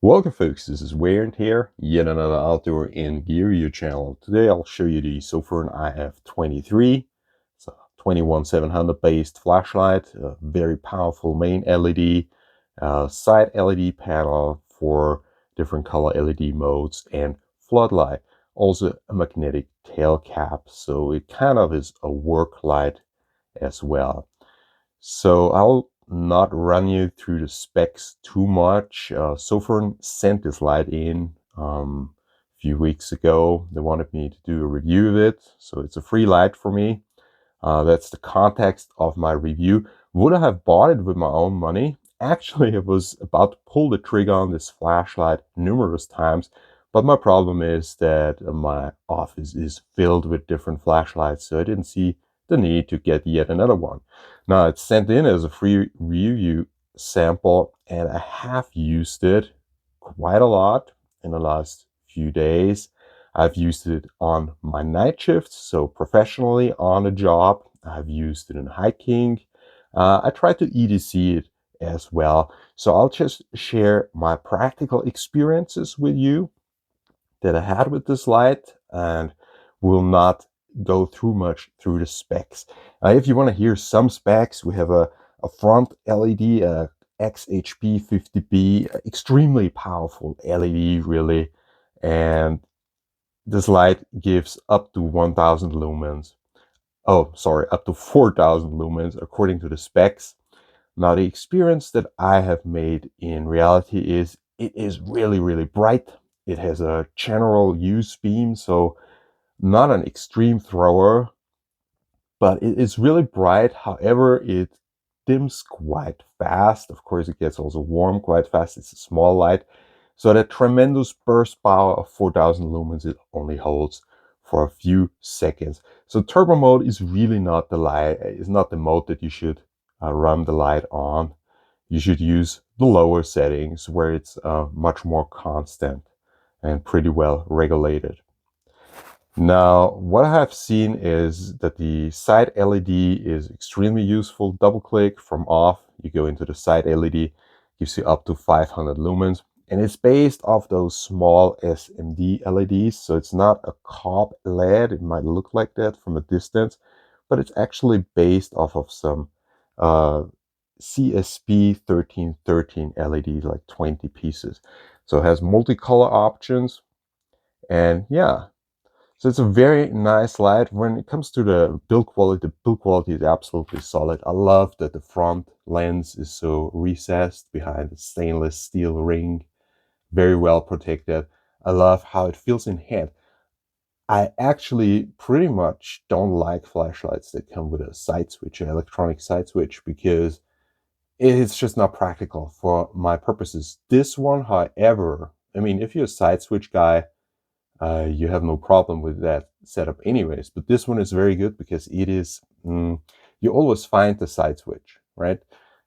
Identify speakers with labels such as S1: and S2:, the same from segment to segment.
S1: Welcome folks, this is Warren here, yet another outdoor and gear review channel. Today I'll show you the Sofirn IF23. It's a 21700 based flashlight, a very powerful main LED, side LED panel for different color LED modes, and floodlight. Also a magnetic tail cap, so it kind of is a work light as well. So I'll not run you through the specs too much. Sofirn sent this light in a few weeks ago. They wanted me to do a review of it, so it's a free light for me. That's the context of my review. Would I have bought it with my own money? Actually, I was about to pull the trigger on this flashlight numerous times, but my problem is that my office is filled with different flashlights, so I didn't see the need to get yet another one. Now, it's sent in as a free review sample, and I have used it quite a lot in the last few days. I've used it on my night shifts, so professionally on a job. I've used it in hiking. I try to EDC it as well. So I'll just share my practical experiences with you that I had with this light, and will not go through much through the specs. If you want to hear some specs, we have a front LED, a XHP50B, extremely powerful LED really, and this light gives up to 1000 lumens. Oh, sorry, up to 4000 lumens according to the specs. Now, the experience that I have made in reality is it is really, really bright. It has a general use beam, so not an extreme thrower, but it is really bright. However, it dims quite fast. Of course, it gets also warm quite fast. It's a small light. So that tremendous burst power of 4000 lumens, it only holds for a few seconds. So turbo mode is really not the light, is not the mode that you should run the light on. You should use the lower settings where it's much more constant and pretty well regulated. Now, what I have seen is that the side LED is extremely useful. Double click from off, you go into the side LED, gives you up to 500 lumens. And it's based off those small SMD LEDs. So it's not a COB LED. It might look like that from a distance, but it's actually based off of some CSP 1313 LED, like 20 pieces. So it has multicolor options. And yeah, so it's a very nice light. When it comes to the build quality is absolutely solid. I love that the front lens is so recessed behind a stainless steel ring, very well protected. I love how it feels in hand. I actually pretty much don't like flashlights that come with a side switch, an electronic side switch, because it's just not practical for my purposes. This one, however, I mean, if you're a side switch guy, you have no problem with that setup anyways. But this one is very good because it is, you always find the side switch, right?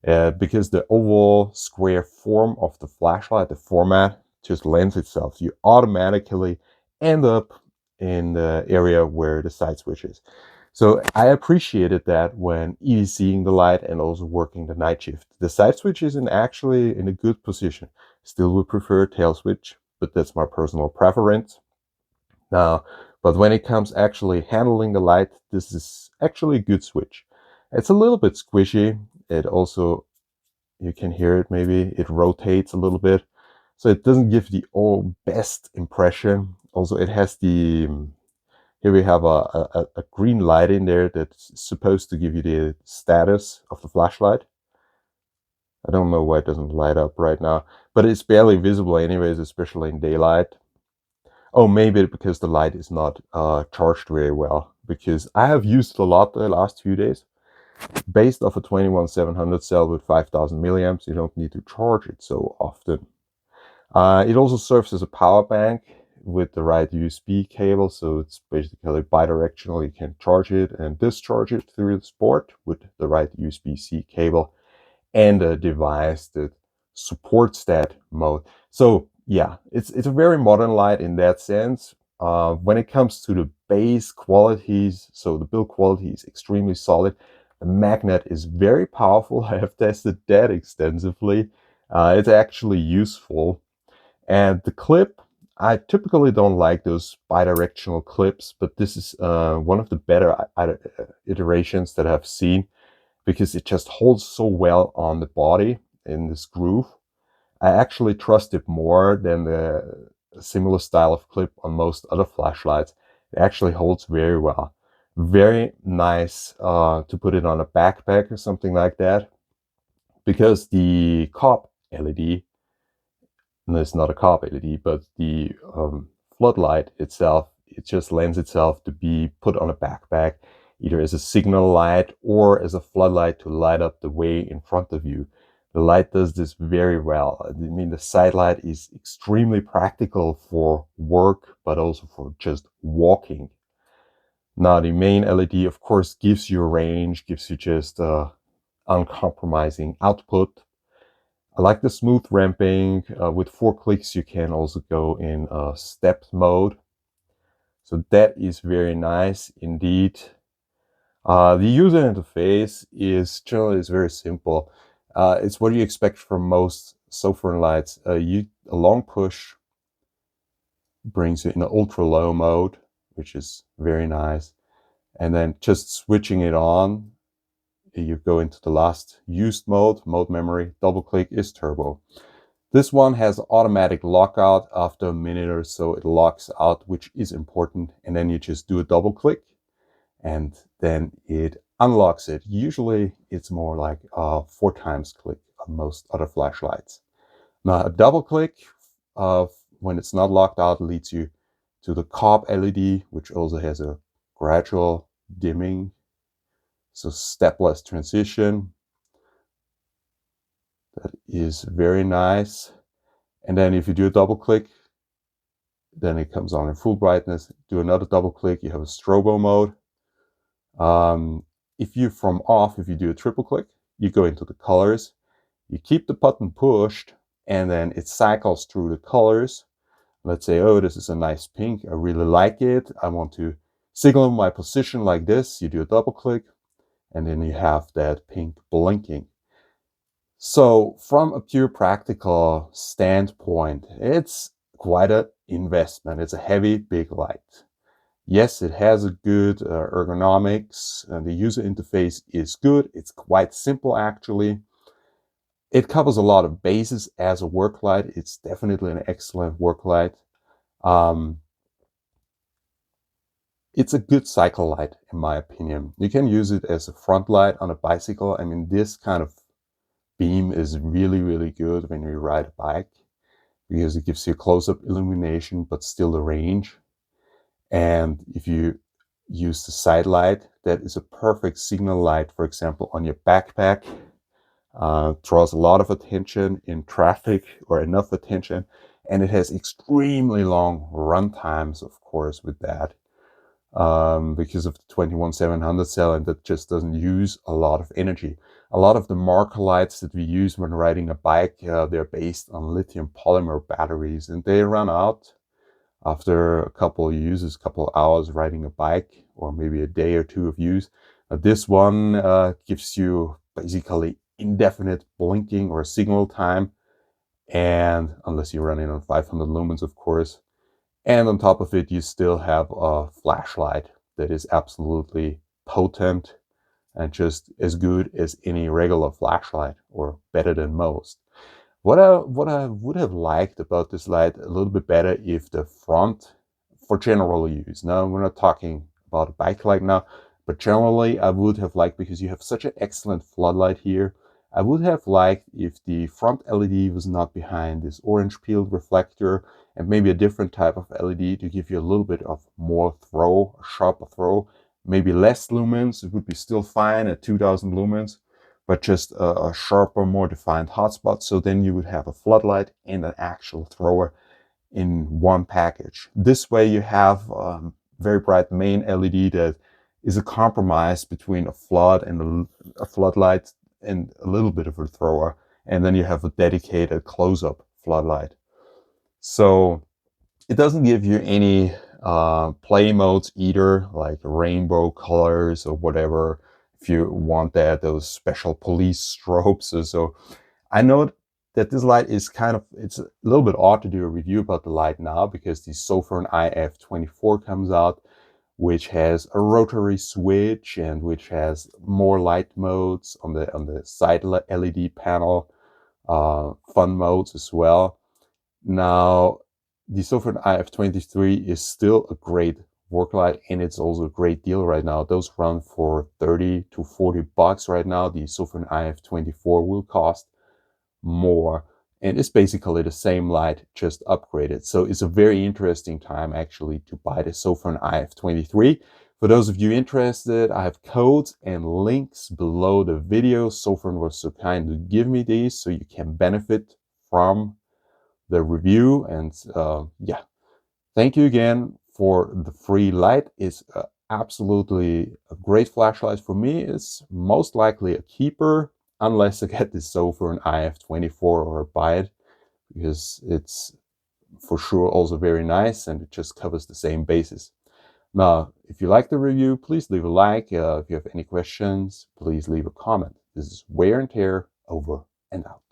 S1: Because the oval square form of the flashlight, the format just lends itself. You automatically end up in the area where the side switch is. So I appreciated that when EDCing the light and also working the night shift. The side switch is actually in a good position. Still would prefer tail switch, but that's my personal preference. Now, but when it comes actually handling the light, this is actually a good switch. It's a little bit squishy. It also, you can hear it maybe, it rotates a little bit. So it doesn't give the best impression. Also, it has the, here we have a green light in there that's supposed to give you the status of the flashlight. I don't know why it doesn't light up right now, but it's barely visible anyways, especially in daylight. Oh, maybe because the light is not charged very well, because I have used it a lot the last few days. Based off a 21700 cell with 5000 milliamps, you don't need to charge it so often. It also serves as a power bank with the right USB cable, so it's basically bidirectional. You can charge it and discharge it through the port with the right USB-C cable and a device that supports that mode. So yeah, it's a very modern light in that sense. When it comes to the base qualities, so the build quality is extremely solid. The magnet is very powerful. I have tested that extensively. It's actually useful. And the clip, I typically don't like those bidirectional clips, but this is one of the better iterations that I've seen, because it just holds so well on the body in this groove. I actually trust it more than the similar style of clip on most other flashlights. It actually holds very well. Very nice to put it on a backpack or something like that, because the COP LED, no, it's not a COP LED, but the floodlight itself, it just lends itself to be put on a backpack, either as a signal light or as a floodlight to light up the way in front of you. The light does this very well. I mean, the side light is extremely practical for work, but also for just walking. Now, the main LED, of course, gives you a range, gives you just uncompromising output. I like the smooth ramping. With 4 clicks, you can also go in stepped mode. So that is very nice indeed. The user interface is generally very simple. It's what you expect from most Sofirn lights. A long push brings you in an ultra low mode, which is very nice. And then just switching it on, you go into the last used mode memory. Double click is turbo. This one has automatic lockout. After a minute or so, it locks out, which is important. And then you just do a double click and then it unlocks it. Usually it's more like a 4 times click on most other flashlights. Now, a double click when it's not locked out leads you to the COB LED, which also has a gradual dimming. So stepless transition. That is very nice. And then if you do a double click, then it comes on in full brightness. Do another double click, you have a strobo mode. If you do a triple click, you go into the colors, you keep the button pushed, and then it cycles through the colors. Let's say, oh, this is a nice pink, I really like it, I want to signal my position like this. You do a double click, and then you have that pink blinking. So from a pure practical standpoint, it's quite an investment. It's a heavy, big light. Yes, it has a good ergonomics, and the user interface is good. It's quite simple, actually. It covers a lot of bases as a work light. It's definitely an excellent work light. It's a good cycle light, in my opinion. You can use it as a front light on a bicycle. I mean, this kind of beam is really, really good when you ride a bike, because it gives you close-up illumination, but still the range. And if you use the side light, that is a perfect signal light, for example, on your backpack. Draws a lot of attention in traffic, or enough attention, and it has extremely long run times, of course, with that, because of the 21700 cell, and that just doesn't use a lot of energy. A lot of the marker lights that we use when riding a bike, they're based on lithium polymer batteries, and they run out after a couple of uses, couple of hours riding a bike, or maybe a day or two of use. This one gives you basically indefinite blinking or signal time, and unless you run in on 500 lumens, of course. And on top of it, you still have a flashlight that is absolutely potent and just as good as any regular flashlight, or better than most. What I would have liked about this light a little bit better, if the front, for general use, now we're not talking about a bike light now, but generally I would have liked, because you have such an excellent floodlight here, I would have liked if the front LED was not behind this orange peeled reflector, and maybe a different type of LED to give you a little bit of more throw, a sharper throw, maybe less lumens. It would be still fine at 2000 lumens, but just a sharper, more defined hotspot. So then you would have a floodlight and an actual thrower in one package. This way you have very bright main LED that is a compromise between a flood and a floodlight and a little bit of a thrower. And then you have a dedicated close-up floodlight. So it doesn't give you any play modes either, like rainbow colors or whatever, if you want that, those special police strobes. So I know that this light is it's a little bit odd to do a review about the light now, because the Sofirn IF24 comes out, which has a rotary switch and which has more light modes on the side LED panel, fun modes as well. Now, the Sofirn IF23 is still a great work light, and it's also a great deal right now. Those run for 30 to 40 bucks right now. The Sofirn IF24 will cost more, and it's basically the same light, just upgraded. So it's a very interesting time actually to buy the Sofirn IF23. For those of you interested, I have codes and links below the video. Sofirn was so kind to give me these so you can benefit from the review. And yeah, thank you again for the free light. It's absolutely a great flashlight. For me, it's most likely a keeper, unless I get this Sofirn IF24 or buy it, because it's for sure also very nice and it just covers the same basis. Now, if you like the review, please leave a like. If you have any questions, please leave a comment. This is Wear and Tear, over and out.